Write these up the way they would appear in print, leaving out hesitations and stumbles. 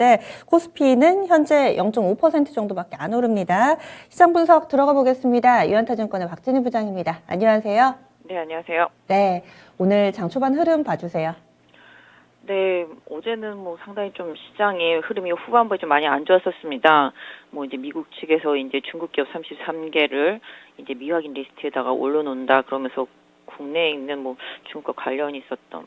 때 코스피는 현재 0.5% 정도밖에 안 오릅니다. 시장 분석 들어가 보겠습니다. 유한타증권의 박진희 부장입니다. 안녕하세요. 네, 안녕하세요. 네, 오늘 장 초반 흐름 봐주세요. 네, 어제는 상당히 좀 시장의 흐름이 후반부에 좀 많이 안 좋았었습니다. 이제 미국 측에서 이제 중국 기업 33개를 이제 미확인 리스트에다가 올려놓는다 그러면서 국내에 있는 중국과 관련이 있었던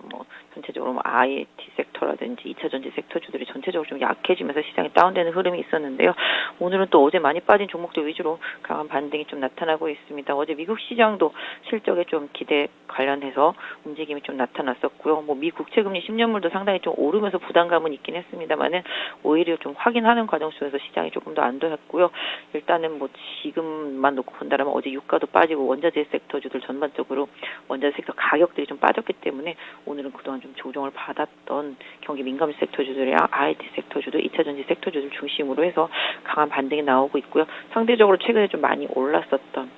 전체적으로 IT 섹터라든지 2차 전지 섹터주들이 전체적으로 좀 약해지면서 시장이 다운되는 흐름이 있었는데요. 오늘은 또 어제 많이 빠진 종목들 위주로 강한 반등이 좀 나타나고 있습니다. 어제 미국 시장도 실적에 좀 기대 관련해서 움직임이 좀 나타났었고요. 미 국채금리 10년물도 상당히 좀 오르면서 부담감은 있긴 했습니다만은 오히려 좀 확인하는 과정 속에서 시장이 조금 더 안도했고요. 일단은 지금만 놓고 본다면 어제 유가도 빠지고 원자재 섹터주들 전반적으로 원자재 섹터 가격들이 좀 빠졌기 때문에 오늘은 그동안 좀 조정을 받았던 경기 민감 섹터주들이랑 IT 섹터주들, 2차 전지 섹터주들 중심으로 해서 강한 반등이 나오고 있고요. 상대적으로 최근에 좀 많이 올랐었던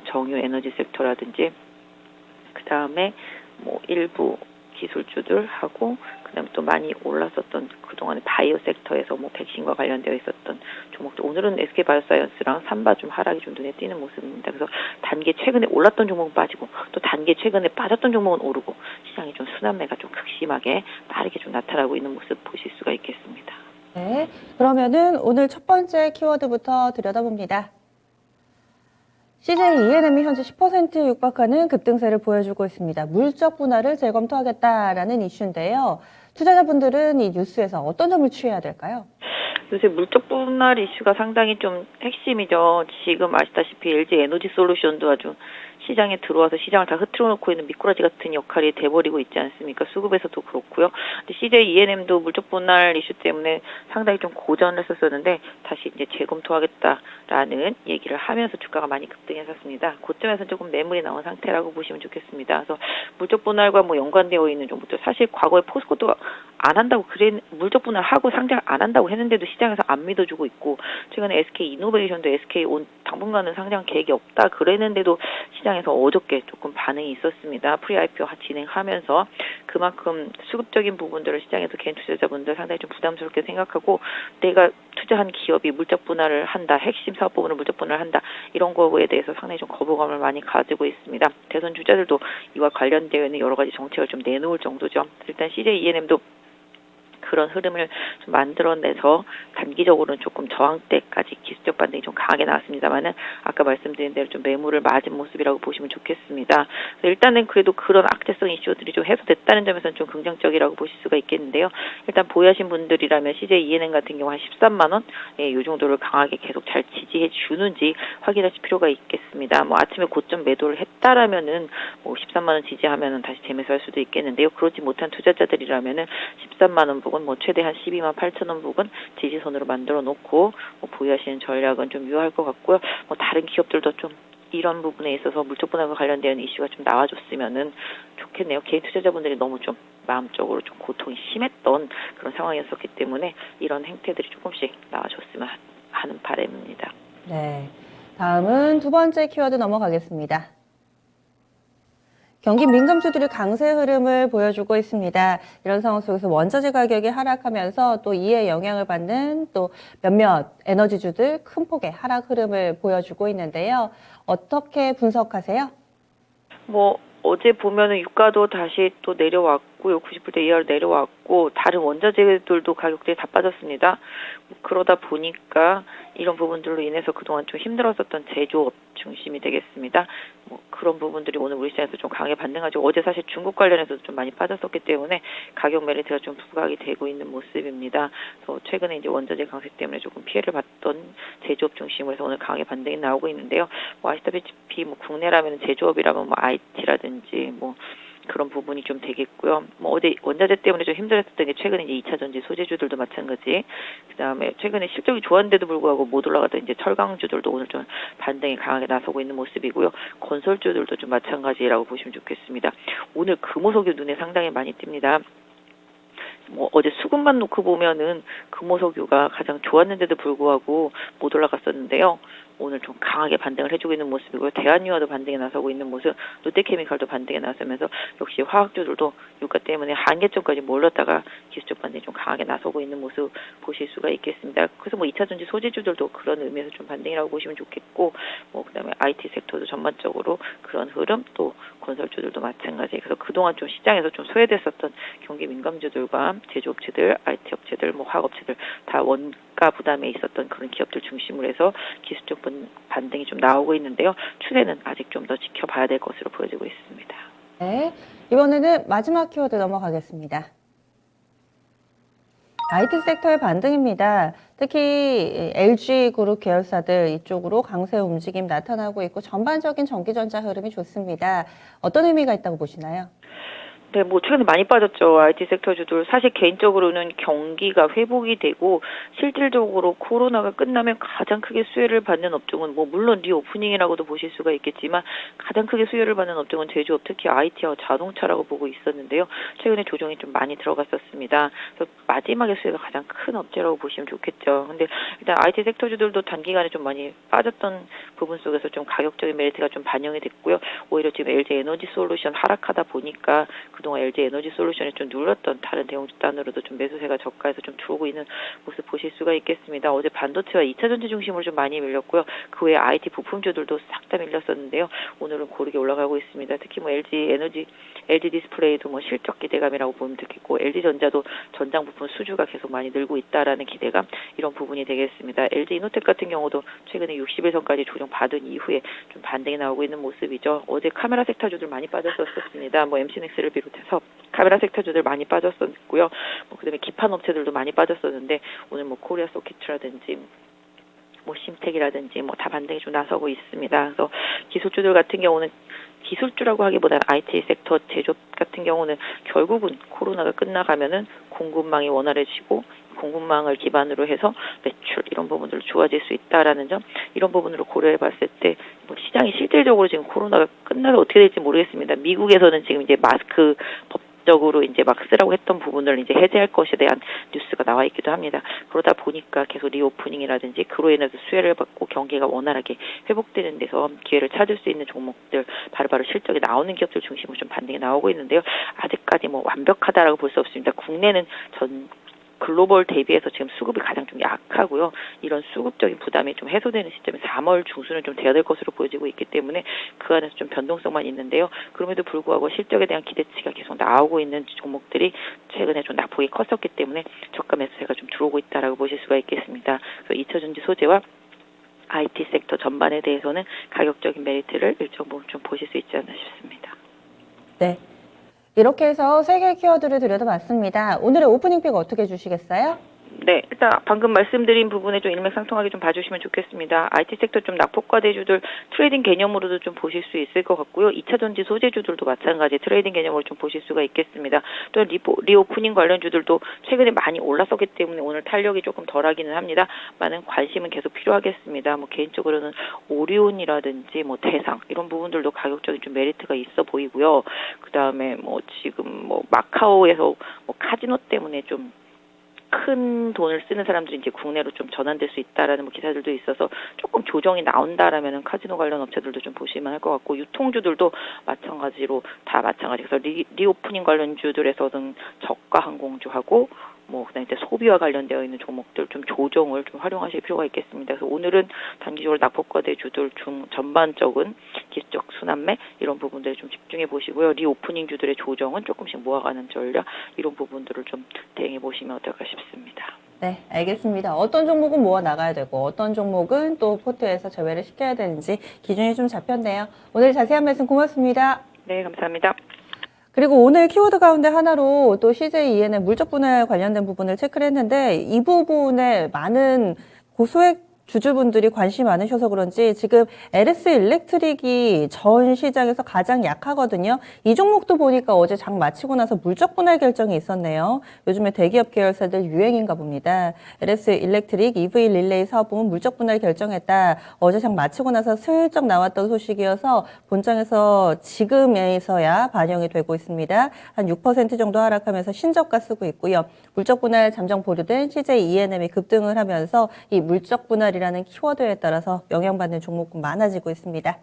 정유 에너지 섹터라든지 그 다음에 일부 기술주들하고 그다음에 또 많이 올랐었던 그동안의 바이오 섹터에서 백신과 관련되어 있었던 종목들 오늘은 SK바이오사이언스랑 삼바 좀 하락이 좀 눈에 띄는 모습입니다. 그래서 단기 최근에 올랐던 종목은 빠지고 또 단기 최근에 빠졌던 종목은 오르고 시장이 좀 순환매가 좀 극심하게 빠르게 좀 나타나고 있는 모습 보실 수가 있겠습니다. 네, 그러면은 오늘 첫 번째 키워드부터 들여다봅니다. CJ ENM이 현재 10% 육박하는 급등세를 보여주고 있습니다. 물적 분할을 재검토하겠다라는 이슈인데요. 투자자분들은 이 뉴스에서 어떤 점을 취해야 될까요? 요새 물적 분할 이슈가 상당히 좀 핵심이죠. 지금 아시다시피 LG 에너지 솔루션도 아주 시장에 들어와서 시장을 다 흐트러 놓고 있는 미꾸라지 같은 역할이 돼버리고 있지 않습니까? 수급에서도 그렇고요. 근데 CJ ENM도 물적 분할 이슈 때문에 상당히 좀 고전을 했었는데 다시 이제 재검토하겠다라는 얘기를 하면서 주가가 많이 급등했었습니다. 고점에서 조금 매물이 나온 상태라고 보시면 좋겠습니다. 그래서 물적 분할과 연관되어 있는 종목들 사실 과거에 포스코도 안 한다고 물적 분할하고 상장 안 한다고 했는데도 시장에서 안 믿어주고 있고 최근에 SK 이노베이션도 SK 당분간은 상장 계획이 없다 그랬는데도 시장에서 어저께 조금 반응이 있었습니다. 프리-IPO 진행하면서 그만큼 수급적인 부분들을 시장에서 개인 투자자분들 상당히 좀 부담스럽게 생각하고 내가 투자한 기업이 물적 분할을 한다, 핵심 사업 부분을 물적 분할을 한다 이런 거에 대해서 상당히 좀 거부감을 많이 가지고 있습니다. 대선 주자들도 이와 관련되어 있는 여러 가지 정책을 좀 내놓을 정도죠. 일단 CJ ENM도 그런 흐름을 좀 만들어내서 단기적으로는 조금 저항대까지 기술적 반등이 좀 강하게 나왔습니다만은 아까 말씀드린 대로 좀 매물을 맞은 모습이라고 보시면 좋겠습니다. 일단은 그래도 그런 악재성 이슈들이 좀 해소됐다는 점에서는 좀 긍정적이라고 보실 수가 있겠는데요. 일단 보유하신 분들이라면 CJ ENM 같은 경우 한 13만 원, 이 정도를 강하게 계속 잘 지지해 주는지 확인하실 필요가 있겠습니다. 아침에 고점 매도를 했다라면은 13만 원 지지하면은 다시 재매수할 수도 있겠는데요. 그렇지 못한 투자자들이라면은 13만 원 부분 최대한 12만 8천 원 부분 지지선으로 만들어 놓고 보유하시는 전략은 좀 유효할 것 같고요. 다른 기업들도 좀 이런 부분에 있어서 물적 분할과 관련된 이슈가 좀 나와줬으면은 좋겠네요. 개인 투자자분들이 너무 좀 마음적으로 좀 고통이 심했던 그런 상황이었었기 때문에 이런 행태들이 조금씩 나와줬으면 하는 바람입니다. 네, 다음은 두 번째 키워드 넘어가겠습니다. 경기 민감주들이 강세 흐름을 보여주고 있습니다. 이런 상황 속에서 원자재 가격이 하락하면서 또 이에 영향을 받는 또 몇몇 에너지주들 큰 폭의 하락 흐름을 보여주고 있는데요. 어떻게 분석하세요? 어제 보면은 유가도 다시 또 내려왔고요. 90불대 이하로 내려왔고 다른 원자재들도 가격들이 다 빠졌습니다. 그러다 보니까 이런 부분들로 인해서 그동안 좀 힘들었었던 제조업 중심이 되겠습니다. 그런 부분들이 오늘 우리 시장에서 좀 강하게 반등하죠. 어제 사실 중국 관련해서도 좀 많이 빠졌었기 때문에 가격 메리트가 좀 부각이 되고 있는 모습입니다. 그래서 최근에 이제 원자재 강세 때문에 조금 피해를 봤던 제조업 중심으로 해서 오늘 강하게 반등이 나오고 있는데요. 아시다시피 국내라면 제조업이라면 IT라든지 그런 부분이 좀 되겠고요. 어제 원자재 때문에 좀 힘들었던 게 최근에 이제 2차 전지 소재주들도 마찬가지. 그다음에 최근에 실적이 좋았는데도 불구하고 못 올라갔던 이제 철강주들도 오늘 좀 반등이 강하게 나서고 있는 모습이고요. 건설주들도 좀 마찬가지라고 보시면 좋겠습니다. 오늘 금호석유 눈에 상당히 많이 띕니다. 어제 수급만 놓고 보면은 금호석유가 가장 좋았는데도 불구하고 못 올라갔었는데요. 오늘 좀 강하게 반등을 해주고 있는 모습이고요. 대한유화도 반등에 나서고 있는 모습, 롯데케미칼도 반등에 나서면서 역시 화학주들도 유가 때문에 한계점까지 몰렸다가 기술적 반등이 좀 강하게 나서고 있는 모습 보실 수가 있겠습니다. 그래서 뭐 2차전지 소재주들도 그런 의미에서 좀 반등이라고 보시면 좋겠고, 뭐 그다음에 IT 섹터도 전반적으로 그런 흐름, 또 건설주들도 마찬가지. 그래서 그동안 좀 시장에서 좀 소외됐었던 경기 민감주들과 제조업체들, IT 업체들, 뭐 화학업체들 다 원가 부담에 있었던 그런 기업들 중심으로 해서 기술적 반등이 좀 나오고 있는데요. 추세는 아직 좀 더 지켜봐야 될 것으로 보여지고 있습니다. 네, 이번에는 마지막 키워드 넘어가겠습니다. IT 섹터의 반등입니다. 특히 LG그룹 계열사들 이쪽으로 강세 움직임 나타나고 있고 전반적인 전기전자 흐름이 좋습니다. 어떤 의미가 있다고 보시나요? 네, 뭐 최근에 많이 빠졌죠. IT 섹터주들. 사실 개인적으로는 경기가 회복이 되고 실질적으로 코로나가 끝나면 가장 크게 수혜를 받는 업종은 뭐 물론 리오프닝이라고도 보실 수가 있겠지만 가장 크게 수혜를 받는 업종은 제조업, 특히 IT와 자동차라고 보고 있었는데요. 최근에 조정이 좀 많이 들어갔었습니다. 그래서 마지막에 수혜가 가장 큰 업체라고 보시면 좋겠죠. 근데 일단 IT 섹터주들도 단기간에 좀 많이 빠졌던 부분 속에서 좀 가격적인 메리트가 좀 반영이 됐고요. 오히려 지금 LG 에너지 솔루션 하락하다 보니까 그동안 LG 에너지 솔루션이 좀 눌렀던 다른 대형 집단으로도 좀 매수세가 저가에서 좀 들어오고 있는 모습 보실 수가 있겠습니다. 어제 반도체와 2차전지 중심으로 좀 많이 밀렸고요. 그 외에 IT 부품주들도 싹 다 밀렸었는데요. 오늘은 고르게 올라가고 있습니다. 특히 뭐 LG 디스플레이도 뭐 실적 기대감이라고 보면 되겠고, LG전자도 전장 부품 수주가 계속 많이 늘고 있다라는 기대감, 이런 부분이 되겠습니다. LG 이노텍 같은 경우도 최근에 60일선까지 조정 받은 이후에 좀 반등이 나오고 있는 모습이죠. 어제 카메라 섹터주들 많이 빠졌었습니다. 뭐 MC넥스를 비롯해서 카메라 섹터주들 많이 빠졌었고요. 뭐 그다음에 기판 업체들도 많이 빠졌었는데 오늘 뭐 코리아 소켓이라든지 뭐 심텍이라든지 뭐 다 반등이 좀 나서고 있습니다. 그래서 기술주들 같은 경우는 기술주라고 하기보다는 IT 섹터 제조업 같은 경우는 결국은 코로나가 끝나가면은 공급망이 원활해지고 공급망을 기반으로 해서 매출 이런 부분들로 좋아질 수 있다라는 점, 이런 부분으로 고려해 봤을 때 뭐 시장이 실질적으로 지금 코로나가 끝나면 어떻게 될지 모르겠습니다. 미국에서는 지금 이제 마스크 법적으로 이제 막 쓰라고 했던 부분을 이제 해제할 것에 대한 뉴스가 나와 있기도 합니다. 그러다 보니까 계속 리오프닝이라든지 그로 인해서 수혜를 받고 경기가 원활하게 회복되는 데서 기회를 찾을 수 있는 종목들, 바로바로 실적이 나오는 기업들 중심으로 좀 반등이 나오고 있는데요. 아직까지 뭐 완벽하다라고 볼 수 없습니다. 국내는 글로벌 대비해서 지금 수급이 가장 좀 약하고요. 이런 수급적인 부담이 좀 해소되는 시점에 3월 중순은 좀 돼야 될 것으로 보여지고 있기 때문에 그 안에서 좀 변동성만 있는데요. 그럼에도 불구하고 실적에 대한 기대치가 계속 나오고 있는 종목들이 최근에 좀 낙폭이 컸었기 때문에 저가 매수세가 좀 들어오고 있다라고 보실 수가 있겠습니다. 그래서 2차전지 소재와 IT 섹터 전반에 대해서는 가격적인 메리트를 일정 부분 좀 보실 수 있지 않나 싶습니다. 네. 이렇게 해서 3개의 키워드를 들여다봤습니다. 오늘의 오프닝 픽 어떻게 주시겠어요? 네, 일단 방금 말씀드린 부분에 좀 일맥상통하게 좀 봐주시면 좋겠습니다. IT 섹터 좀 낙폭과대주들 트레이딩 개념으로도 좀 보실 수 있을 것 같고요. 2차전지 소재주들도 마찬가지 트레이딩 개념으로 좀 보실 수가 있겠습니다. 또 리오프닝 관련주들도 최근에 많이 올랐었기 때문에 오늘 탄력이 조금 덜하기는 합니다. 많은 관심은 계속 필요하겠습니다. 뭐 개인적으로는 오리온이라든지 뭐 대상 이런 부분들도 가격적인 좀 메리트가 있어 보이고요. 그 다음에 뭐 지금 뭐 마카오에서 뭐 카지노 때문에 좀 큰 돈을 쓰는 사람들이 이제 국내로 좀 전환될 수 있다라는 뭐 기사들도 있어서 조금 조정이 나온다라면은 카지노 관련 업체들도 좀 보시면 할 것 같고, 유통주들도 마찬가지로 다 마찬가지. 그래서 리오프닝 관련주들에서는 저가 항공주하고 뭐 그다음에 이제 소비와 관련되어 있는 종목들 좀 조정을 좀 활용하실 필요가 있겠습니다. 그래서 오늘은 단기적으로 낙폭과대주들 중 전반적인 기술적 순환매 이런 부분들에 좀 집중해 보시고요. 리오프닝 주들의 조정은 조금씩 모아가는 전략 이런 부분들을 좀 대응해 보시면 어떨까 싶습니다. 네, 알겠습니다. 어떤 종목은 모아 나가야 되고 어떤 종목은 또 포트에서 제외를 시켜야 되는지 기준이 좀 잡혔네요. 오늘 자세한 말씀 고맙습니다. 네, 감사합니다. 그리고 오늘 키워드 가운데 하나로 또 CJ ENM 물적 분할 관련된 부분을 체크를 했는데 이 부분에 많은 고소액 주주분들이 관심이 많으셔서 그런지 지금 LS 일렉트릭이 전 시장에서 가장 약하거든요. 이 종목도 보니까 어제 장 마치고 나서 물적 분할 결정이 있었네요. 요즘에 대기업 계열사들 유행인가 봅니다. LS 일렉트릭 EV 릴레이 사업부문 물적 분할 결정했다. 어제 장 마치고 나서 슬쩍 나왔던 소식이어서 본장에서 지금에서야 반영이 되고 있습니다. 한 6% 정도 하락하면서 신저가 쓰고 있고요. 물적 분할 잠정 보류된 CJ ENM이 급등을 하면서 이 물적 분할 분할이라는 키워드에 따라서 영향받는 종목군 많아지고 있습니다.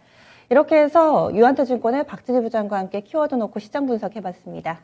이렇게 해서 유한투증권의 박진희 부장과 함께 키워드 놓고 시장 분석해봤습니다.